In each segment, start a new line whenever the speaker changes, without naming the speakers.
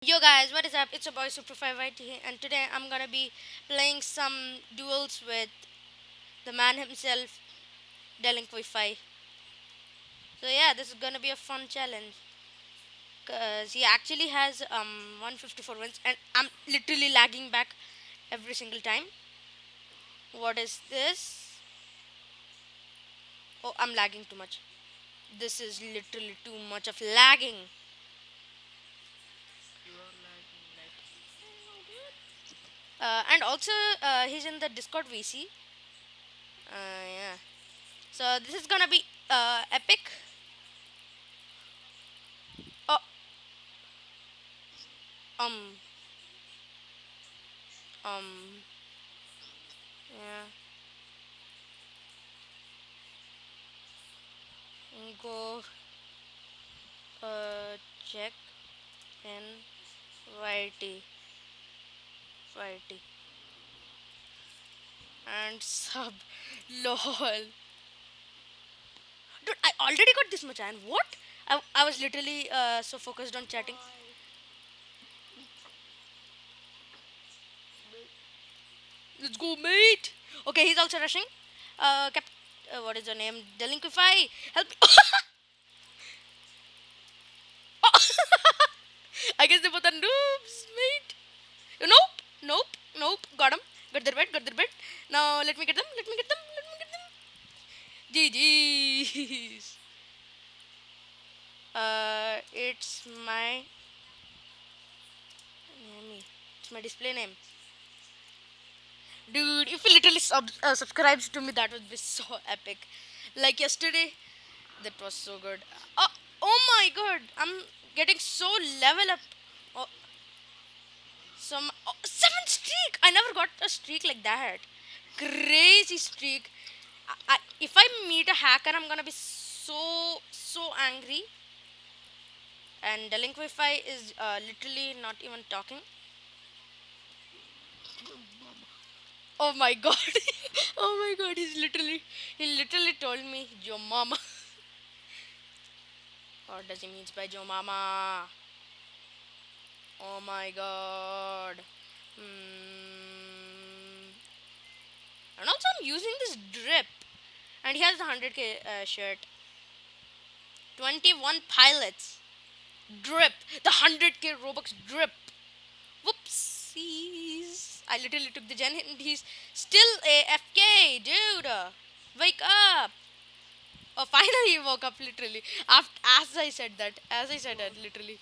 Yo guys, what is up? It's your boy Super5IT here, and today I'm gonna be playing some duels with the man himself, Delinquify. So yeah, this is gonna be a fun challenge because he actually has 154 wins, and I'm literally lagging back every single time. What is this? Oh, I'm lagging too much. This is literally too much of lagging. And also, he's in the Discord VC. Yeah. So this is gonna be epic. Oh, um, um, yeah. Go check in YT, YT, and sub. Lol. Dude, I already got this much, and what? I was literally so focused on chatting. Let's go, mate. Okay, he's also rushing. What is your name? Delinquify. Help me. Oh. I guess they both are noobs, mate. Nope, nope, nope. Got him. Got their bed. Got their bed. Now let me get them. Let me get them. Let me get them. GG's. It's my name. It's my display name. Dude, if you literally subscribes to me, that would be so epic. Like yesterday, that was so good. Oh, oh my god, I'm getting so level up. Oh, seven streak. I never got a streak like that. Crazy streak. If I meet a hacker, I'm gonna be so angry. And Delinquify is literally not even talking. Oh my god. Oh my god, he literally told me Joe Mama. What does he means by Joe Mama? Oh my god. Hmm. And also I'm using this drip. And he has the 100k shirt. 21 pilots. Drip. The 100k Robux drip. Whoopsies. I literally took the gen hit and he's still AFK, dude. Wake up. Oh, finally he woke up literally. After, as I said that, literally.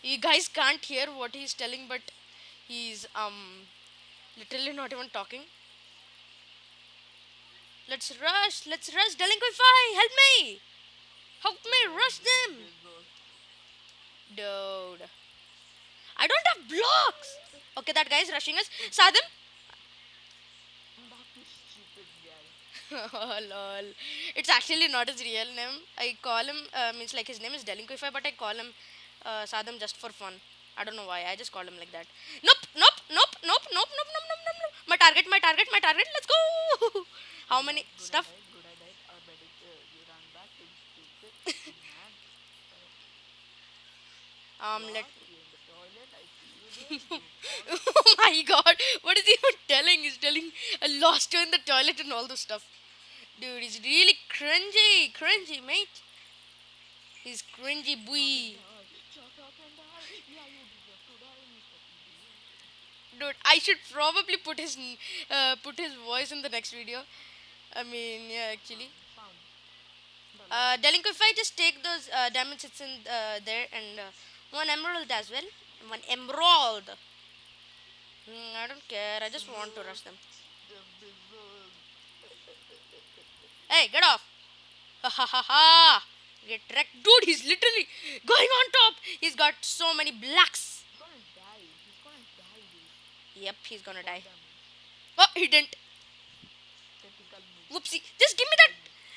You guys can't hear what he's telling, but he's literally not even talking. Let's rush, Delinquify, help me! Help me, rush them! Dude. I don't have blocks! Okay, that guy is rushing us. Sadam? Oh, lol. It's actually not his real name. I call him, means like his name is Delinquify, but I call him Sadam just for fun. I don't know why. I just called him like that. Nope, nope, nope, nope, nope, nope, nope, nope, nope, nope. My target, my target, my target. Let's go. How many stuff? Let. Oh my god, what is he even telling? He's telling I lost you in the toilet and all this stuff. Dude, he's really cringy, mate. He's cringy boy. Dude, I should probably put his voice in the next video. I mean, yeah, actually. Delinquify, just take those diamond sits in there and one emerald as well. One emerald. I don't care. I just want to rush them. Hey, get off! Ha ha ha ha! Get wrecked, dude. He's literally going on top. He's got so many blacks. Yep, he's gonna die. Oh, he didn't. Whoopsie! Just give me that.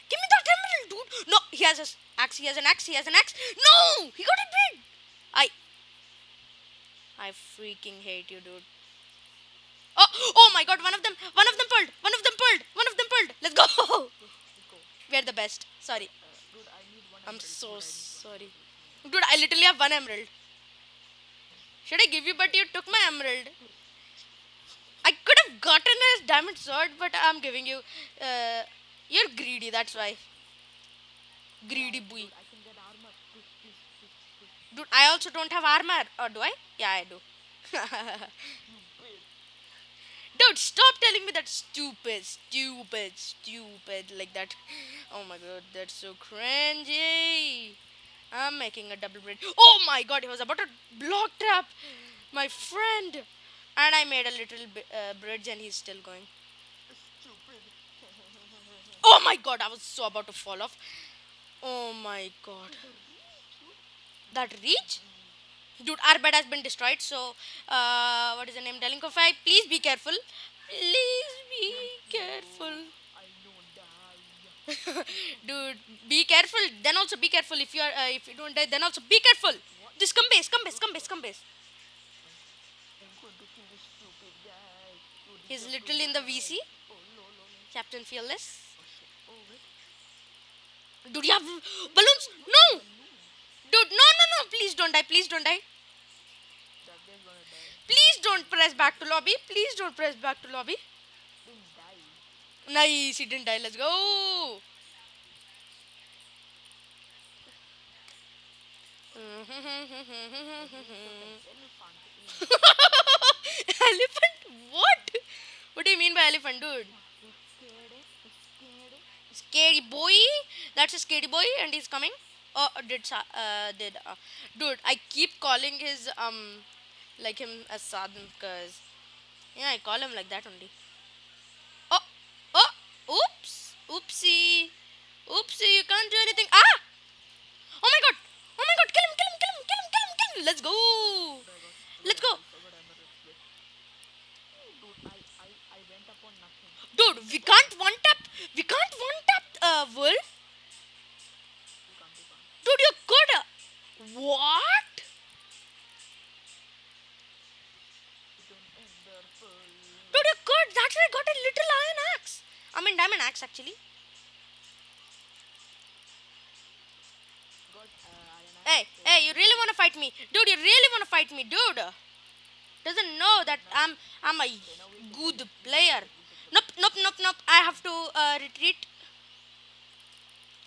Give me that emerald, dude. No, he has an axe. He has an axe. He has an axe. No, he got it big. I I freaking hate you, dude. Oh, oh my god, one of them pulled, one of them pulled. Let's go. We're the best. Sorry. I'm so sorry. Dude, I literally have one emerald. Should I give you, but you took my emerald. I could have gotten a diamond sword, but I'm giving you. Uh, you're greedy, that's why. Greedy boy. Dude, I also don't have armor. Or do I? Yeah, I do. Dude, stop telling me that stupid like that. Oh my god, that's so cringy. I'm making a double bridge. Oh my god, he was about to block trap my friend. And I made a little bridge and he's still going. Oh my god, I was so about to fall off. Oh my god. That reach? Dude, our bed has been destroyed. So, what is the name? Delinkofy, please be careful. Please be careful. Dude, be careful. Then also be careful if you are if you don't die. Then also be careful. Just come base, come base, come base, come base. He's literally in the VC. Captain Fearless. Dude, you have balloons? No! Dude, no, no, no. Please don't die. Please don't die. Please don't press back to lobby. Please don't press back to lobby. Nice. He didn't die. Let's go. Elephant? What? What do you mean by elephant, dude? Scary boy. That's a scary boy, and he's coming. Oh, dude? I keep calling his like him as Sadham, because yeah, I call him like that only. Oh, oh, oops, oopsie, oopsie. You can't do anything. Ah! Oh my god! Oh my god! Kill him! Kill him! Kill him! Kill him! Kill him! Kill him! Let's go! Let's go! Dude, we can't one tap. We can't one tap. World. Dude, you could. What? Dude, you could. That's why I got a little iron axe. I mean, diamond axe actually. Hey, hey, you really want to fight me? Dude, you really want to fight me, dude? Doesn't know that I'm a good player. Nope, nope, nope, nope. I have to retreat.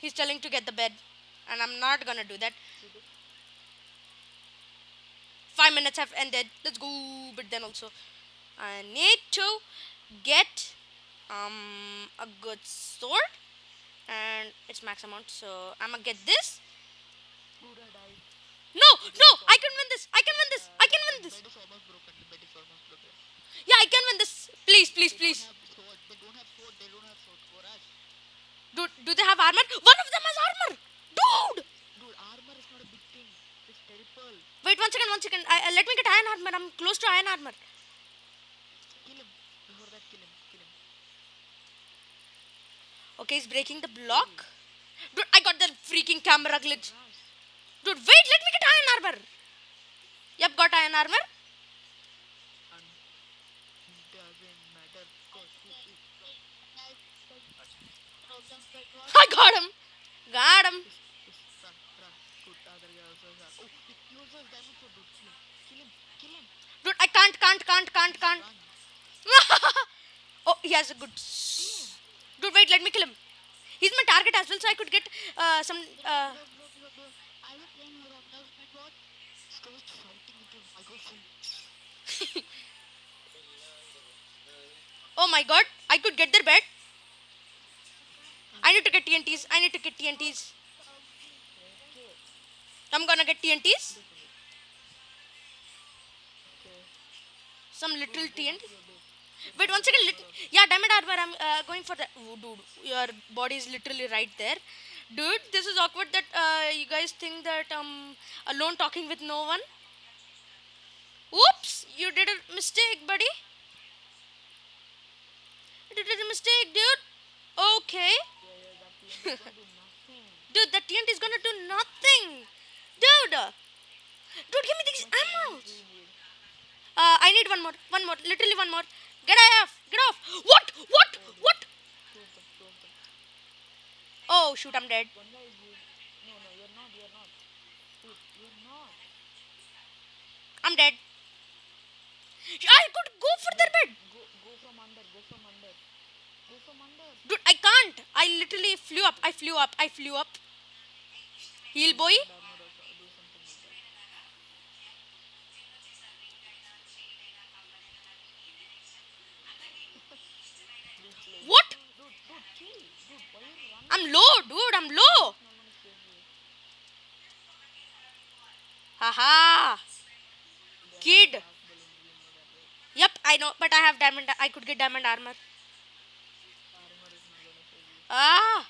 He's telling to get the bed, and I'm not gonna do that. 5 minutes have ended. Let's go. But then also, I need to get a good sword, and it's max amount. So I'm gonna get this. No, no, I can win this. I can win this. I can win this. Yeah, I can win this. Please, please, please. Do they have armor? One of them has armor. Dude. Wait 1 second, 1 second. Let me get iron armor. I'm close to iron armor. Okay, he's breaking the block. Dude, I got the freaking camera glitch. Dude, wait, let me get iron armor. Yep, got iron armor. I got him. Got him. Dude, I can't. Oh, he has a good. Dude, wait, let me kill him. He's my target as well, so I could get some. Oh my god, I could get their bed. I need to get TNTs. I need to get TNTs. I'm gonna get TNTs. Some little TNT. Wait 1 second. Yeah, diamond armor. I'm going for that. Oh, dude, your body is literally right there. Dude, this is awkward that you guys think that alone talking with no one. Oops, you did a mistake, buddy. You did a mistake, dude. Okay. Dude, that TNT is gonna do nothing. Dude. Dude, give me these emeralds. I need one more. One more. Literally one more. Get off. Get off. What? What? What? Oh, shoot, I'm dead. I'm dead. I could go for their bed.
Go from under. Go from under. Go from under.
Dude, I can't. I literally flew up. I flew up. I flew up. Heal boy.
Diamond armor or do something like that. Dude, slay.
What?
Dude, kill. Dude, why are you running?
I'm low, dude. I'm low.
No one is chasing you.
Haha.
Then
Kid.
last balloon, you know that, right?
Yep, I know. But I have diamond. I could get diamond armor.
Armor is not gonna save you.
Ah.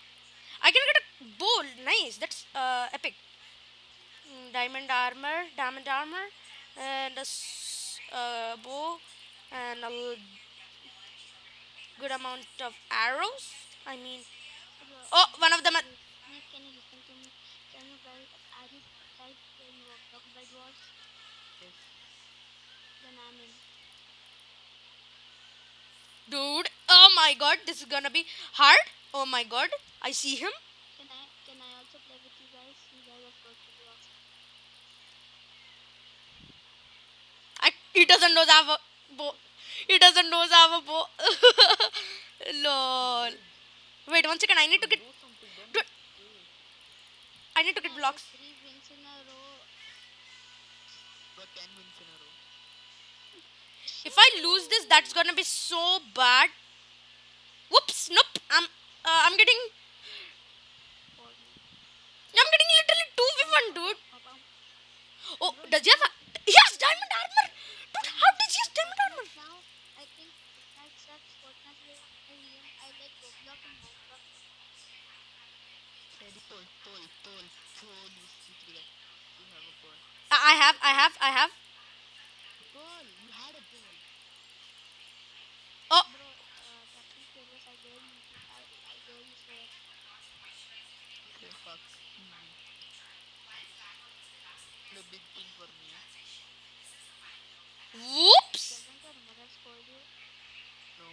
I can get a bowl. Nice. That's epic. Diamond armor, and a bow, and a good amount of arrows. I mean,
Bro,
oh, one
bro,
of them.
please, please, can you listen to me? Can you guys, are you guys playing Roblox Bed Wars?
Yes.
Then I'm in.
Dude, oh my god, this is gonna be hard. Oh my god, I see him.
Can I also play with you guys? You guys are supposed to be awesome.
He doesn't know that bow. He doesn't know that bow. Lol. Wait 1 second. I need to get.
Do something. Don't
Dude,
just stay.
I need to get
I got
blocks.
3 wins in a row.
Got 10 wins in a row.
If I lose this, that's gonna be so bad. Whoops. Nope. I'm getting.
For me.
I'm getting literally 2v1, dude.
Papa.
Oh, does he have a. He has diamond armor! Dude, how does he have diamond armor?
Right now, I think Fortnite sucks. Fortnite will I like Roblox and Minecraft.
Ready? Pearl. You see through that. You have a pearl.
I have.
Pearl. You had a pearl.
Oh,
Bro, Captain Fearless, I dare you swear.
Okay, fuck. The big thing for me.
whoops.
Doesn't your mother scold you?
No.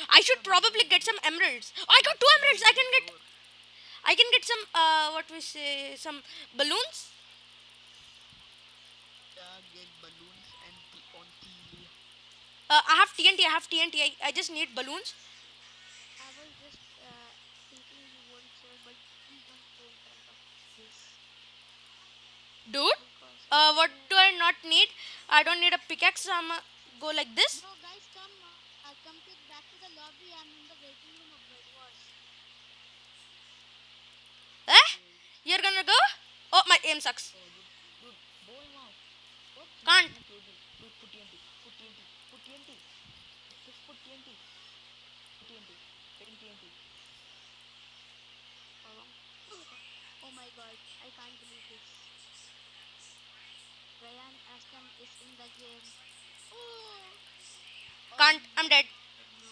I should probably get some emeralds. Oh, I got 2 emeralds.
Sure.
I can get some, what we say, some balloons.
Yeah, get balloons and on TV.
I have TNT. I just need balloons.
I was just thinking you won't say, but please don't say in front of this
Dude,
because
what do I not need? I don't need a pickaxe. I'm go like this.
bro, guys, come to back to the lobby. I'm in the waiting room of Bed Wars.
Eh? You're gonna go? Oh, my aim sucks.
Oh, dude, bow him out. What?
Can't.
Dude, put TNT. Put TNT. Put TNT. Just put TNT. Put TNT. Get him TNT.
Oh my god, I can't believe this. Ryan Aston is in the game. Oh,
Can't. I'm dead.
no.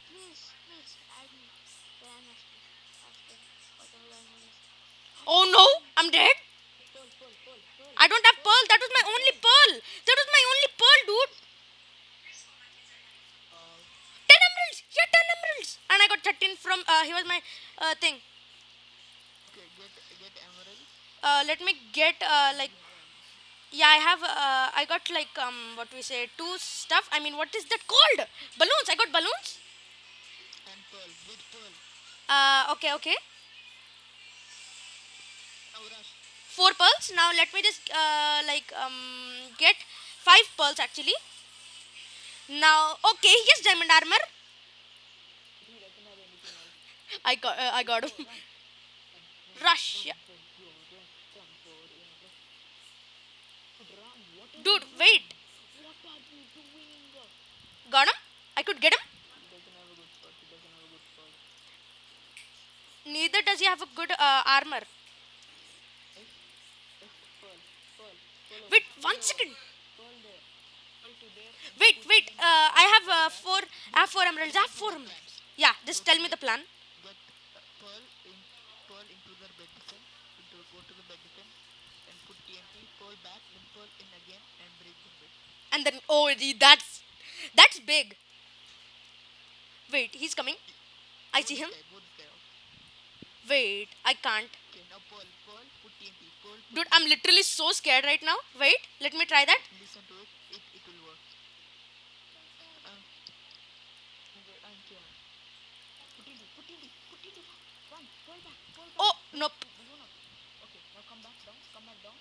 Please, add me. Ryan Aston, whatever that name is.
Oh no, I'm dead.
Pearl.
I don't have pearl. That was my only pearl. That was my only pearl, dude.
Uh,
10 emeralds. Yeah, 10 emeralds. And I got 13 from. He was my thing.
okay, get emeralds.
Let me get like.
You have emeralds.
Yeah, I have. I got like what we say, two stuff. I mean, what is that called? Balloons. I got balloons.
And pearl. Get pearl.
Okay.
Now rush.
4 pearls. Now let me just like get 5 pearls actually. Now, okay, yes, diamond armor.
He doesn't have anything else.
I got him.
Run.
Rush. Yeah.
Run for your life. Dude, run. What are you
Dude,
doing?
wait.
What are you doing?
Got him. I could get him.
He doesn't have a good spot. He doesn't have a good spot.
Neither does he have a good armor.
Yes. Yes. Pearl. Pearl.
Wait, 1 second.
Pearl there. Pearl to there. And
Wait. I have four. I have 4 emeralds. I have 4 emeralds. Yeah, just tell me the plan.
get pearl into the bed defense. Go to the bed defense and put TNT. Pearl back. Then pearl in again and break the bed.
And then, oh, that's big. Wait, he's coming. I see him.
Both this guy out.
Wait, I can't.
Okay, now pearl. Put TNT. Pearl
Dude, I'm literally so scared right now. Wait, let me try that.
Listen to it. It will work. Um, and here. Put it. Run. Pull back. Pull back.
Oh,
Don't
nope.
do not. Okay, now come back down. Come back down.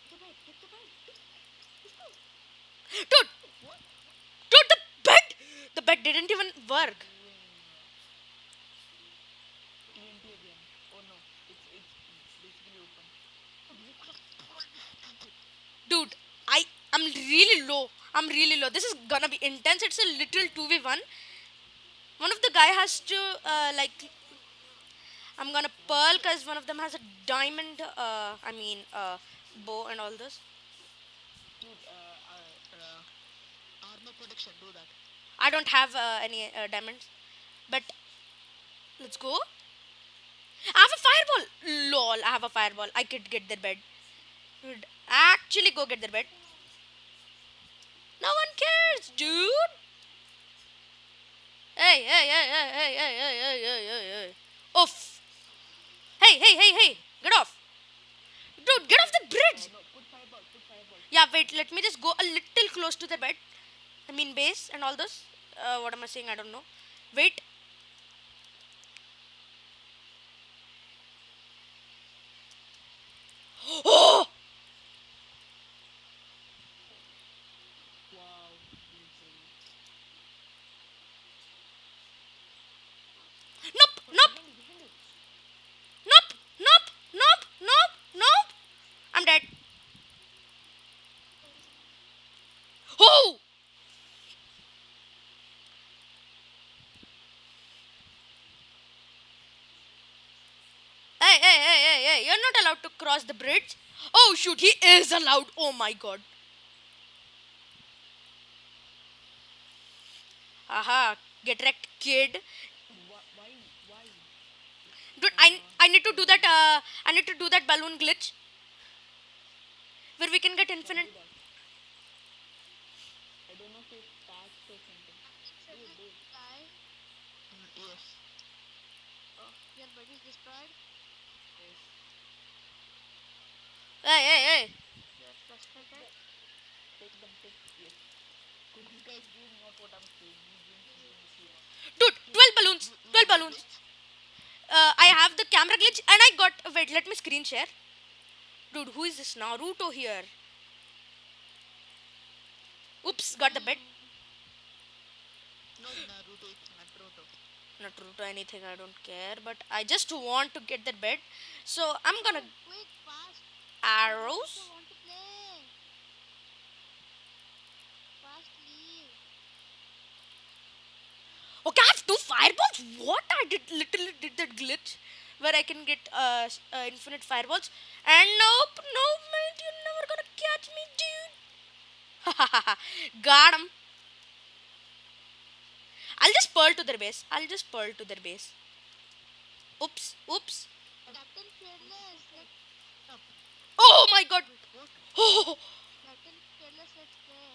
Take the bed. Let's go.
Dude,
What?
dude, the bed didn't even work.
TNT again. Oh no, it's basically open. You could have pulled it.
Dude, I'm really low. I'm really low. This is gonna be intense. It's a little 2v1. One of the guy has to like I'm gonna pearl because one of them has a diamond bow and all this.
Dude, armor protection. Do that.
I don't have any diamonds, but let's go. I have a fireball. Lol, I have a fireball. I could get their bed. Dude, actually go get their bed. No one cares, dude. Hey. Oof. Hey. Get off. Dude, get off the bridge.
No, put fireball. Put fireball.
Yeah, wait, let me just go a little close to the bed. I mean, base and all this. What am I saying? I don't know. Wait. Oh!
Wow.
Nope.
Behind you.
Nope. I'm dead. Oh! Hey. You're not allowed to cross the bridge. Oh, shoot. He is allowed. Oh, my God. Aha. Get wrecked, kid.
Why? Why?
Dude, I need to do that. I need to do that balloon glitch where we can get infinite.
Do that. I don't know if it's taxed or something.
Guy,
Yes.
oh, your body is destroyed.
Yes.
Hey.
You're frustrated.
Take them. Yes. Could you guys do not what I'm saying? You doing something here.
Dude, 12 balloons. 12 balloons. I have the camera glitch and I got. Wait, let me screen share. Dude, who is this Naruto here? Oops, got the bed.
Not Naruto, it's Naruto.
Not Naruto anything, I don't care. But I just want to get that bed. So I'm gonna
Quick, fast.
arrows.
I want to play. Fast, leave.
Okay, I have two fireballs. What? I did literally did that glitch where I can get infinite fireballs. And no, mate, you're never gonna catch me, dude. Got him. I'll just pearl to their base. Oops.
Captain Fearless,
Up.
Oh my God.
What?
Oh,
Captain Fearless, let's play.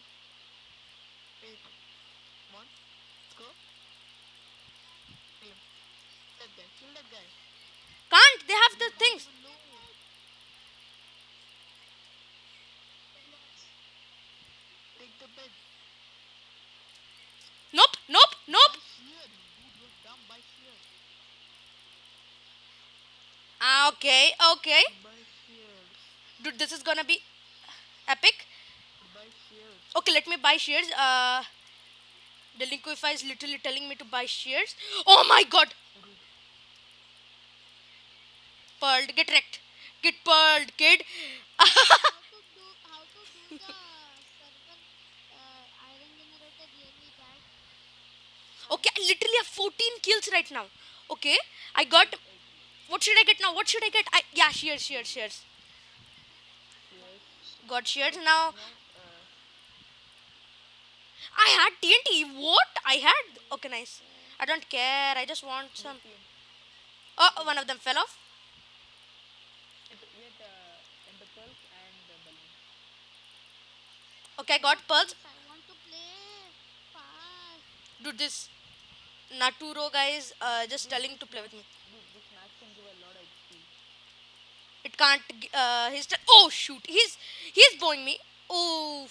Wait. Come on. Let's go. Kill him. Kill that guy.
can't they have the things?
No. Take the bed.
Nope.
By sheer. Dude, you're dumb. By sheer.
Okay.
By sheer.
Dude, this is gonna be epic.
By sheer.
Okay, let me buy shares. Delinquify is literally telling me to buy shares. Oh my God. Pearled. Get wrecked. Get pearled, kid.
How to do the server iron generator really bad?
Okay, I literally have 14 kills right now. Okay, I got. What should I get now? Yeah, shares. Got shares now. I had TNT. What? I had. Okay, nice. I don't care. I just want some. Oh, one of them fell off.
Get and the pulse and the balloon.
Okay, I got pearls.
I want to play fast.
Dude, this Naturo guy is just telling to play with me.
Dude, this match can give a lot of XP.
It it can't. Oh shoot! He's blowing me. Oh,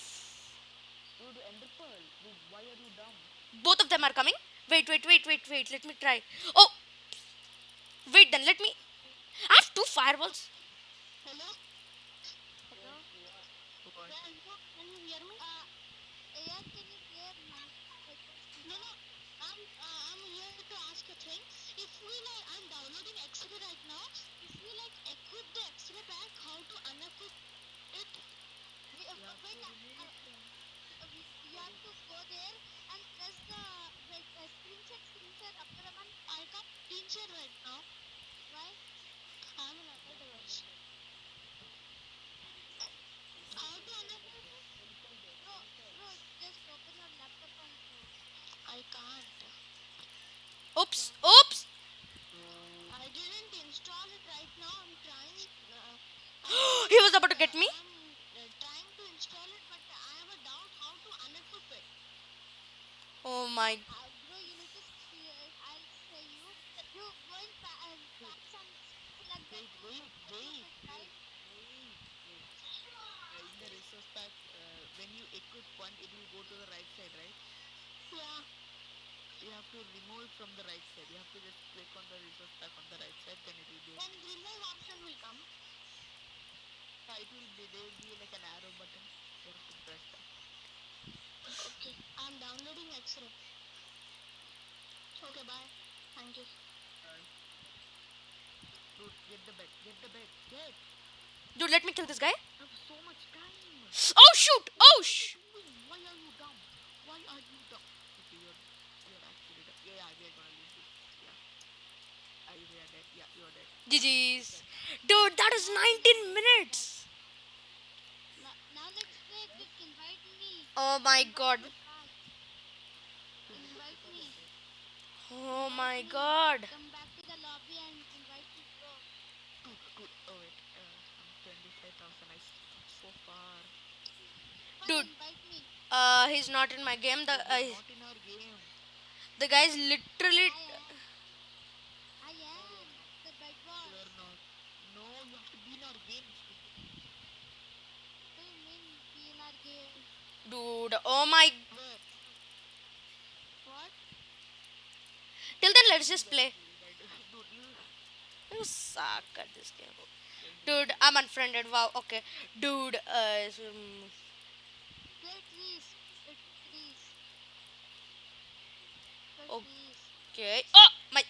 Dude, Ender Pearl. Dude, why are you dumb?
both of them are coming. Wait. Let me try. Oh, wait. Then let me. I have two fireballs.
Hello?
Hello?
What?
Can you hear me? Yeah, can you hear my request? No, I'm here to ask a thing. If we like, I'm downloading X-ray right now. If we like equip the X-ray pack, how to unequip it? We,
You have
wait,
to remove it from.
you have to go there and press the wait, screenshot, Abdurrahman. I can't screenshot right now. Why? I'm in another device. How to unequip it? Bro, just open your laptop and go. I can't.
Oops.
I didn't install it right now. I'm trying.
He was about to get me.
I'm trying to install it, but I have a doubt how to unequip it.
Oh my.
Bro, you need to see. I'll say you. You go in packs and select that.
Wait. In the resource pack, when you equip one, it will go to the right side, right?
Yeah.
You have to remove it from the right side. You have to just click on the resource pack on the right side, then it will be.
Then remove option will come.
It will be. There will be like an arrow button. You have to press that.
Okay. I'm downloading X-ray. Okay, bye. Thank you.
Dude, get the bed. Get.
Dude, let me kill this guy.
I have so much time.
Oh shoot!
Why are you dumb? Okay, you're actually dumb. Yeah, we are gonna lose this. Yeah. We are dead. Yeah, you are dead.
GG's. Dude, that is 19 minutes.
Now let's play. Quick, invite me.
Oh my god.
Invite me.
Oh my god.
Come back to the lobby and invite me, bro.
Dude. Oh wait. I'm 25,000. I so far.
Dude,
Invite me.
he's not in my game.
Not in our game.
The guy's literally.
I am. The bed boss.
You're not. No, you have to be in our game.
What do you mean be in our game?
Dude, oh my.
Where?
What?
Till then, let's just play.
Dude,
You suck at this game. Dude, I'm unfriended. Wow, okay. Dude,
Play trees. Play trees. Play
Oh.
trees.
okay. Oh, my.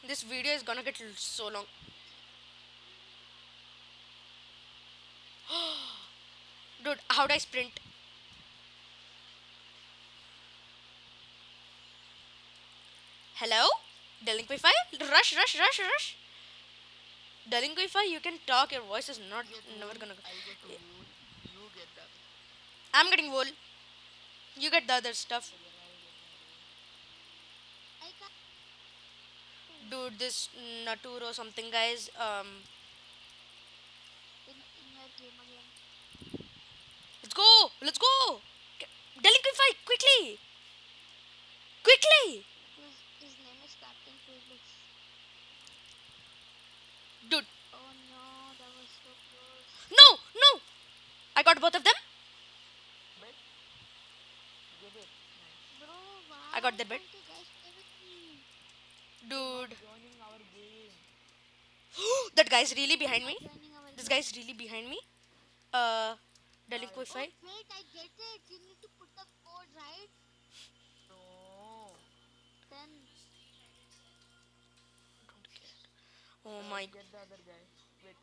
This video is gonna get so long. Dude, how do I sprint? Hello? Delinquify? Rush. Delinquify, you can talk. Your voice is not never gonna go.
I'll get wool. You get that.
I'm getting wool. You get the other stuff.
I can't.
Dude, this Naturo something, guys.
In your game again.
Let's go. Delinquify, quickly.
His name is Captain Felix.
Dude,
Oh no, that was so close.
no. I got both of them.
Bet. Get it.
Bro, why?
I got that bit.
can't you guys play with me?
Dude,
Joining our game.
that guy's really behind me.
Joining our
This
game.
guy's really behind me. Delinquify.
Oh, wait, I get it. You need to put the code, right?
No.
Then
Oh my.
Get the other guy. Wait.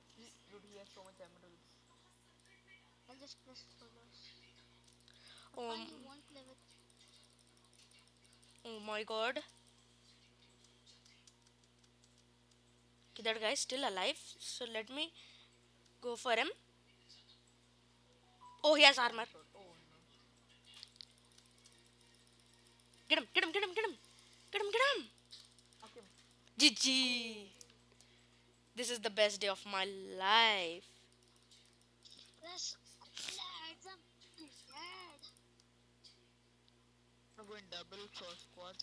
Dude, he has so much emeralds.
I'll just press solos.
Oh,
Fine, you won't play with.
oh my god. Okay, that guy's still alive. So let me go for him. Oh, he has armor.
Oh no.
Get him.
Okay.
GG. This is the best day of my life.
Let's I'm dead.
go in double for squad?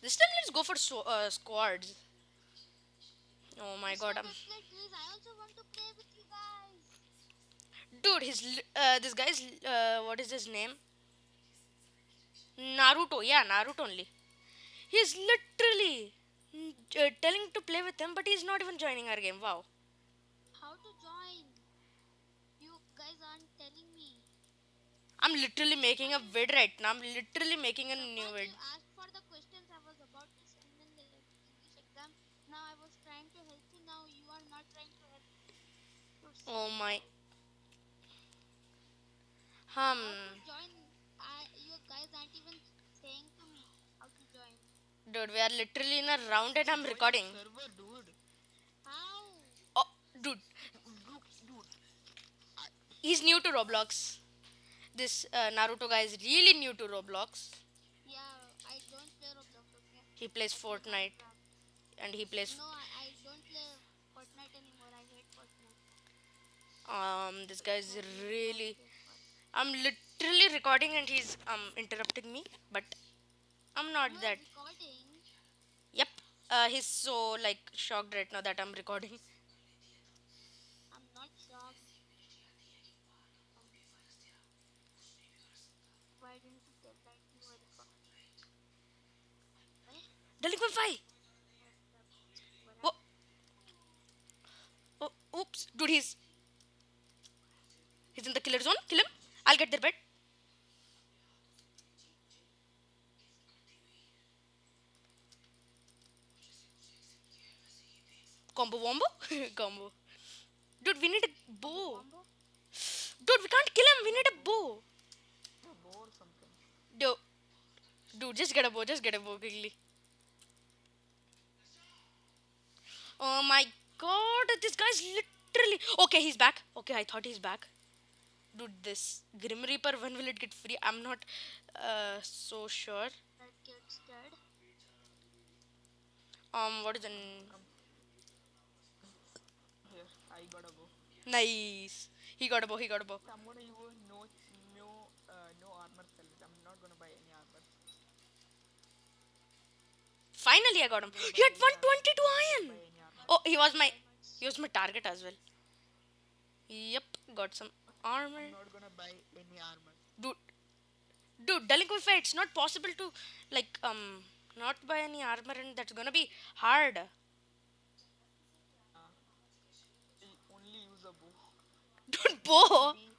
This time let's go for squads. Oh my
Let's
god,
not play Greece. I also want to play with you guys.
dude, this guy's what is his name? Naruto. Yeah, Naruto only. He's literally telling to play with him, but he's not even joining our game. Wow.
How to join? You guys aren't telling me.
I'm literally making a
Why
vid right now. I'm literally making a
the
new
point
vid.
you asked for the questions I was about to send in the English exam. Now I was trying to help you. Now you are not trying to help. You're
Oh
so
my.
bad.
Hmm.
How to join? You guys aren't even saying to me how to join.
Dude, we are literally in a round and
Just
I'm
join the
recording.
server, dude.
How?
Oh, dude,
Look, dude. I,
he's new to Roblox. This Naruto guy is really new to Roblox.
Yeah, I don't play Roblox, okay?
He plays
I play
Fortnite
Minecraft.
and he plays.
No, I don't play Fortnite anymore. I hate Fortnite.
This guy is
Very bad
really.
game for.
I'm literally recording and he's interrupting me, but I'm not
You are
that.
recording.
Yep. He's so like shocked right now that I'm recording.
I'm not shocked. Um, why didn't you tell that you were recording? Eh?
Delinquent Five.
What the? What
Oh,
happened?
oh, oops, dude, he's in the killer zone. Kill him. I'll get their bed. Combo wombo. Combo. Dude, we need a
Combo
bow.
combo?
Dude, we can't kill him. We need a bow.
a bow or something.
Dude, dude, just get a bow. Just get a bow quickly. Oh my god, this guy's literally. Okay, he's back. Okay, I thought he's back. Dude, this Grim Reaper, when will it get free? I'm not so sure.
That kid's dead.
What is the
Come here. I got a bow.
nice? He got a bow. He got a bow.
I'm gonna use no armor select. I'm not gonna buy any armor.
Finally, I got him.
I'm gonna
He
buy
had
any armor.
122
I'm not gonna
iron.
buy any armor.
Oh,
Diamonds.
he was my target as well. Yep, got some armor.
I'm not gonna buy any armor.
Dude, dude, Delinquify, it's not possible to like not buy any armor, and that's gonna be hard.
Uh, I only use a bow.
Dude,
Or
bow.
maybe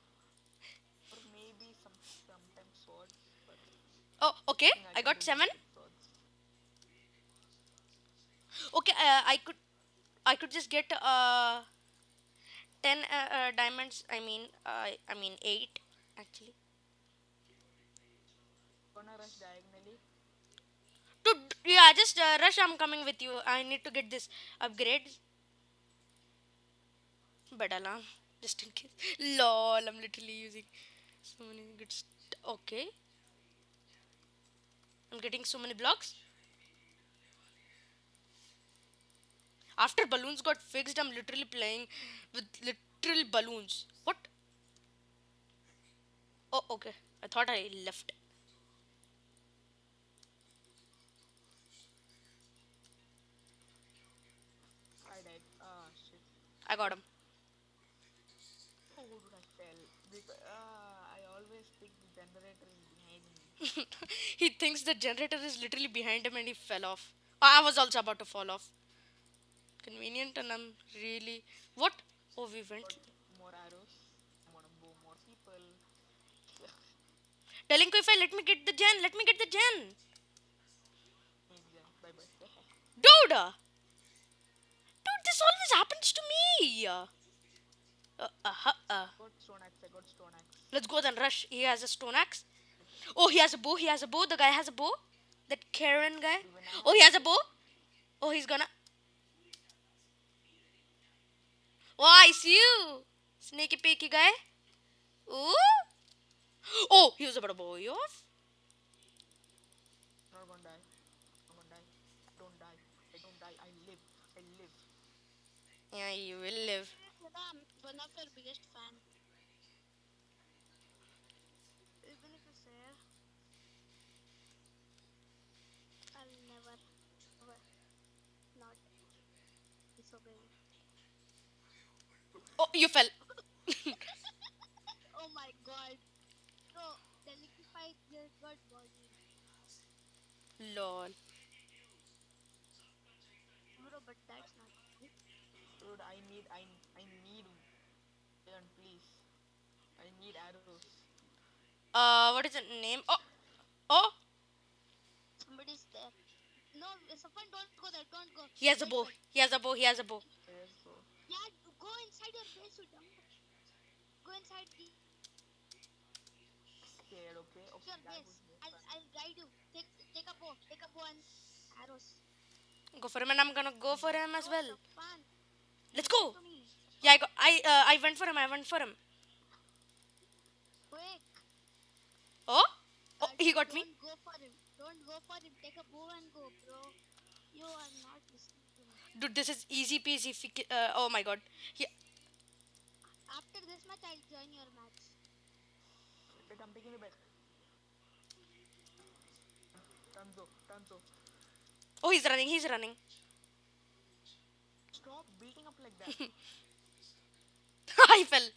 or maybe sometimes swords, but
Oh, okay.
I think I
I
can
got
do this
7.
with swords.
Okay, I could just get 10 diamonds. I mean 8 actually.
Gonna rush diagonally.
Dude, yeah, just rush. I'm coming with you. I need to get this upgrade. Bed alarm, just in case. Lol, I'm literally using so many good. Okay, I'm getting so many blocks. After balloons got fixed, I'm literally playing with literal balloons. What? Oh, okay. I thought I left.
I died. Ah shit.
I got him.
Oh dude, I fell. Because I always think the generator is behind me.
He thinks the generator is literally behind him and he fell off. I was also about to fall off. Convenient, and I'm really. What? Oh, we went.
Got more arrows. I'm gonna bow more people.
Delinquify, let me get the gen. Let me get the gen.
Bye bye.
Dude! Dude, this always happens to me.
Got stone axe. I got stone axe.
Let's go then, rush. He has a stone axe. Oh, he has a bow. He has a bow. The guy has a bow. That Karen guy.
Even I
Oh,
have
he
a
has a
bow.
bow. Oh, he's gonna. Oh, I see you. Sneaky peeky guy. Ooh. Oh, he was about to bow you off.
Not gonna die. I'm gonna die. I don't die. I don't die. I live. I live.
Yeah, you will live.
I'm one of your biggest fan. Even if you say also, baby.
Oh, you fell.
Oh my god. So, the liquefied just got body.
Lol.
Bro, but that's not true.
Dude, I need iron, please. I need arrows.
What is the name? Oh, oh,
Somebody's there. No, Safan, don't go there. Don't go.
he has a
Wait,
bow.
wait.
He has a bow. He has a bow.
Yes, bro.
Yeah, go inside your base, you dumb. Go inside
Scared, okay? Okay,
your
that
base.
was me.
I'll guide you. Take a bow and arrows.
Go for him, and I'm gonna go for him as
No,
well.
Safan,
Let's
listen
go.
to me.
Yeah, I went for him. I went for him.
Quick.
Oh, oh,
Uh,
he got me.
don't go for him. Don't go for him. Take a bow and go, bro. You are not listening to me.
Dude, this is easy peasy. Oh my god. He,
After this match, I'll join your match.
Wait, I'm taking you back. Tanzo, Tanzo.
oh, he's running. He's running.
Stop beating up like that.
I fell.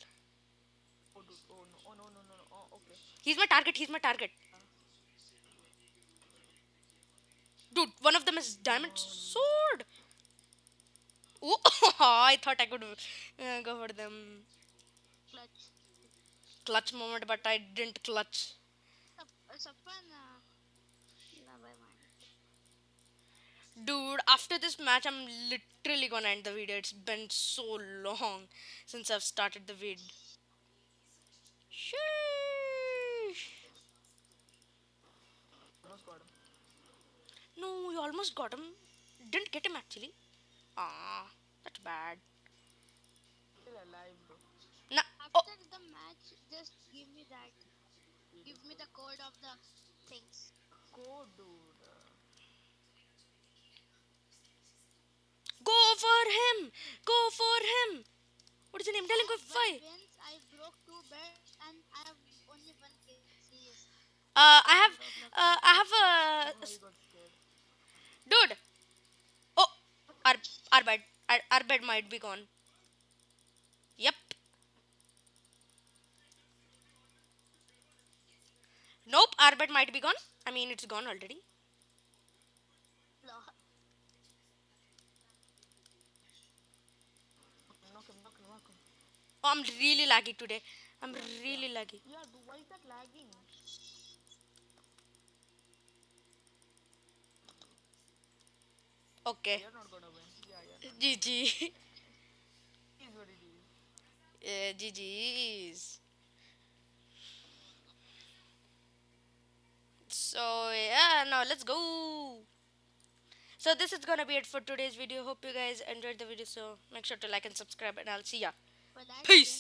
Oh, dude. Oh, no. Oh, no, no, no, no. Oh, okay.
He's my target. He's my target. Dude, one of them is diamond sword. Oh, I thought I could go for them.
Clutch.
Clutch moment, but I didn't clutch.
Safan, never mind.
Dude, after this match, I'm literally gonna end the video. It's been so long since I've started the vid. Sheesh.
Almost got him.
No, you almost got him. Didn't get him actually. Ah, that's bad.
Still alive, bro.
Nah. Oh,
After the match, just give me that. Give me the code of the things.
Go, dude.
go for him. Go for him. What is the name?
I have
Delinquent
one
5.
wins, I broke 2 beds, and I have only 1 kill. Serious.
I have,
Roblox
I
server.
have a,
Oh, he got scared.
dude. Oh, our, our bed, our bed might be gone. Yep. Nope, our bed might be gone. I mean, it's gone already.
Lol.
Knock him, knock him, knock him.
Oh, I'm really laggy today. I'm really laggy.
Yeah, dude, why is that lagging?
Okay.
You're not gonna win. Yeah, yeah.
GG.
It is what it is.
Yeah, GG's. So yeah, now let's go. So this is gonna be it for today's video. Hope you guys enjoyed the video. So make sure to like and subscribe, and I'll see ya.
For that,
Peace.